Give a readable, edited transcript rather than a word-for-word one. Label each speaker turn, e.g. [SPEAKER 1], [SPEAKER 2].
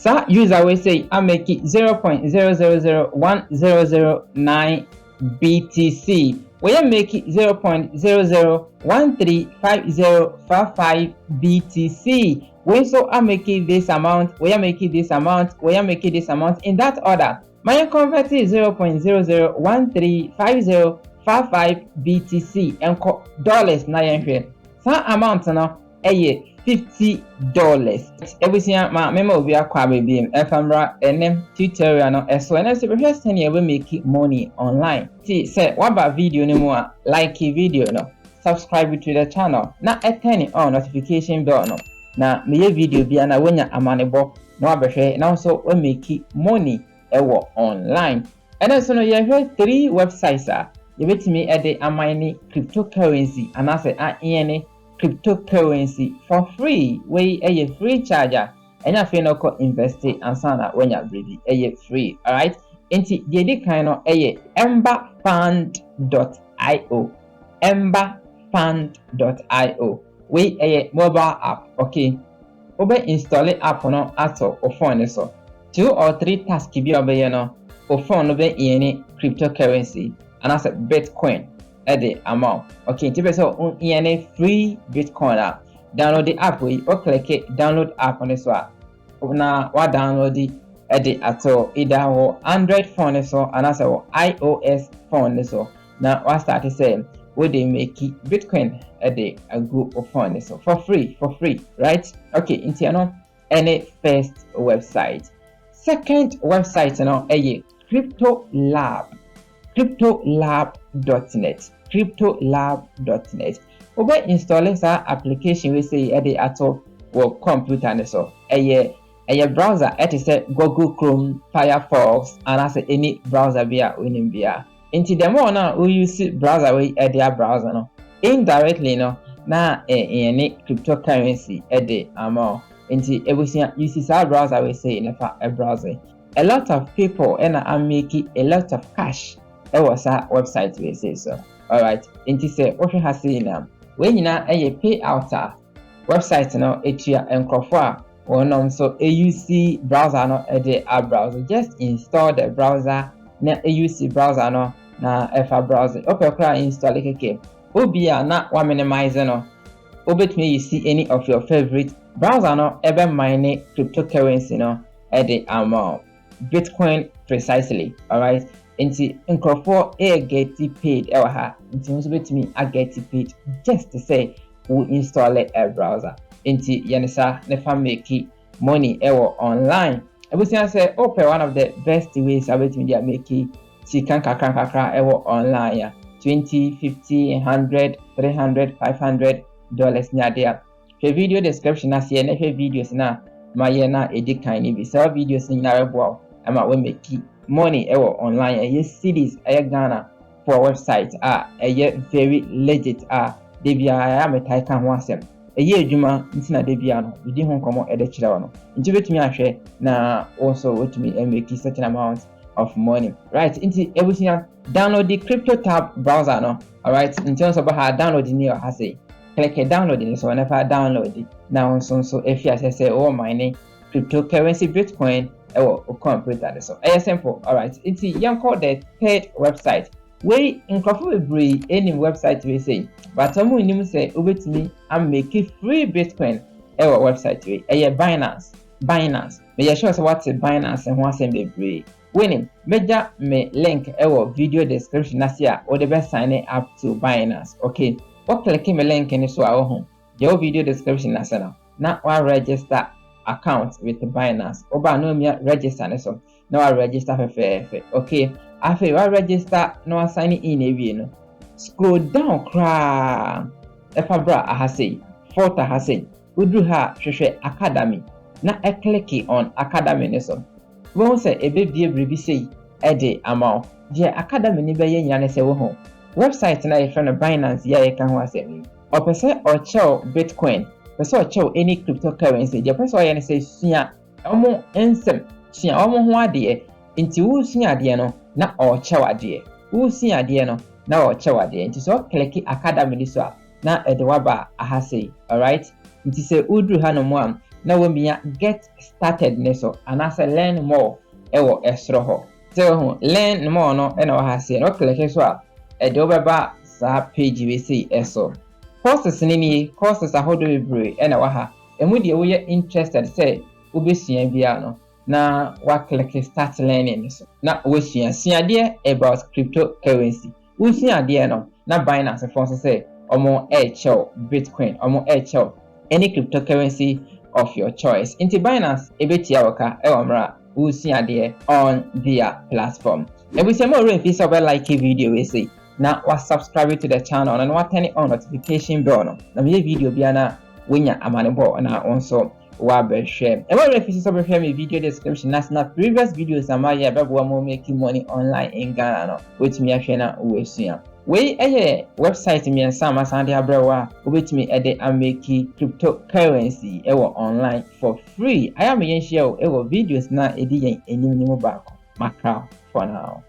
[SPEAKER 1] Sa user will say I make it 0.00010009 BTC. We make it 0.00135055 BTC. When so I make it this amount, we are making this amount, we are making this amount in that order. My convert is 0.00135055 BTC and dollars na yen. Some amount now $50. Everything my memo will be acquired baby. Ephemera and tutorial no so and so we will make money online. See say what about video no more like video no subscribe to the channel na turn on notification bell no na me video bi na wonya amanebo na wabehwe na so we make money ewo online. And so no you have 3 websites you betimi e dey amine cryptocurrency and as a cryptocurrency for free wey a free charger and afi no ko invest and sana when you ready a free. All right, enti the dey kind no emberfund.io emberfund.io wey a mobile app. Okay, obe install app no ato o phone so 2 or 3 tasks bi obey no o phone no be any cryptocurrency and as Bitcoin at the amount. Okay, so on any free Bitcoin app. Download the app or click it, download app on this one. Now what download the edit at all either or Android phone so and as iOS phone so. Now what start to say would they make it Bitcoin a day a group of phone so for free, right? Okay, into any first website. Second website now a cryptolab.net. cryptolab.net. Over installing our application we say at all or computer so a browser it is a Google Chrome, Firefox and as any browser via winning via into the more now we use browser way at their browser no indirectly no na any cryptocurrency at the amount into everything uses our browser we say in a browser. A lot of people and I'm making a lot of cash. That was our website we say so. Alright, into say what you have seen when you now a pay out website no etia encrofa or so AUC browser no a browser. Just install the browser na AUC browser no na FA browser. Open install it. Obia na one minimize no. Obetme you see any of your favorite browser no ever mine cryptocurrency no at the amount. Bitcoin precisely. Alright. Inti Nkrofo get paid inti nso betimi get paid just to say we install a browser inti yanisa nefa make money online. Ebusia say open one of the best ways betimi dia make sikan kakra online ya 20, 50, 100, 300, 500 dollars nya there. The video description na see na videos na ma ye na edit kind ni bi so videos ni na rebo ama we make money online a cities a Ghana for website a very legit debia am type one sem a year juma ntina debia no we din ho komo e de kire no nti betumi ahwe na also wetumi make certain amount of money, right? Into everything download the crypto tab browser no. All right, in terms of how downloading it has say click downloading so whenever I download it now so if you say oh mining cryptocurrency Bitcoin or computer so simple. All right, it's young called the third website we incredible any website we say but some we say over to me I'm making free Bitcoin our website we Binance me sure what's a Binance and what's a free winning major me link our video description as here or the best sign up to Binance. Okay, what clicking me link in this home your video description as now one register account with Binance. Oba no me register so now I register for okay. After you register no sign in a no. Scroll down cra. If I bra I say photo I say we do her academy. Now I click on academy so. Won say e be bie say e de amount. The academy ni be yen yan say wo ho. Website na e friend Binance ya e kan ho asem. Or person or chow Bitcoin. Person or chow any cryptocurrency. The person yan say sua omo ensem sua omo ho ade nti wo sua ade no na or chow ade. Wo sua ade no na or chow ade. Nti so click academy ni so na e de waba aha say. All right. Nti say udru ha no mo am na wobia get started ne so anase learn more ewo esro ho. So learn more no na wa ha se no click so a e de obeba sa page we say eso. Courses ni courses ahodo bebre na wa ha. Emu de wo ye interested say obesua bia no na wa click start learning so. Na wo sua de about cryptocurrency. Wo sua de no na Binance for say omo show Bitcoin, omo show any cryptocurrency of your choice. Into Binance ebetia waka mra wo sua de on their platform. And we say more if you like a video we say na wa subscribe to the channel and wa turn on notification bell no. Na me video bia na wenya amanebo na onso wa be share. And more if you share my video description na previous videos am I bebo mo making money online in Ghana no. With me ahwe na wo sua. We website me sama sande abrewa obetimi ede ameki cryptocurrency ewo online for free. I am yen share ewo videos na edi yen enim baako. Macau for now.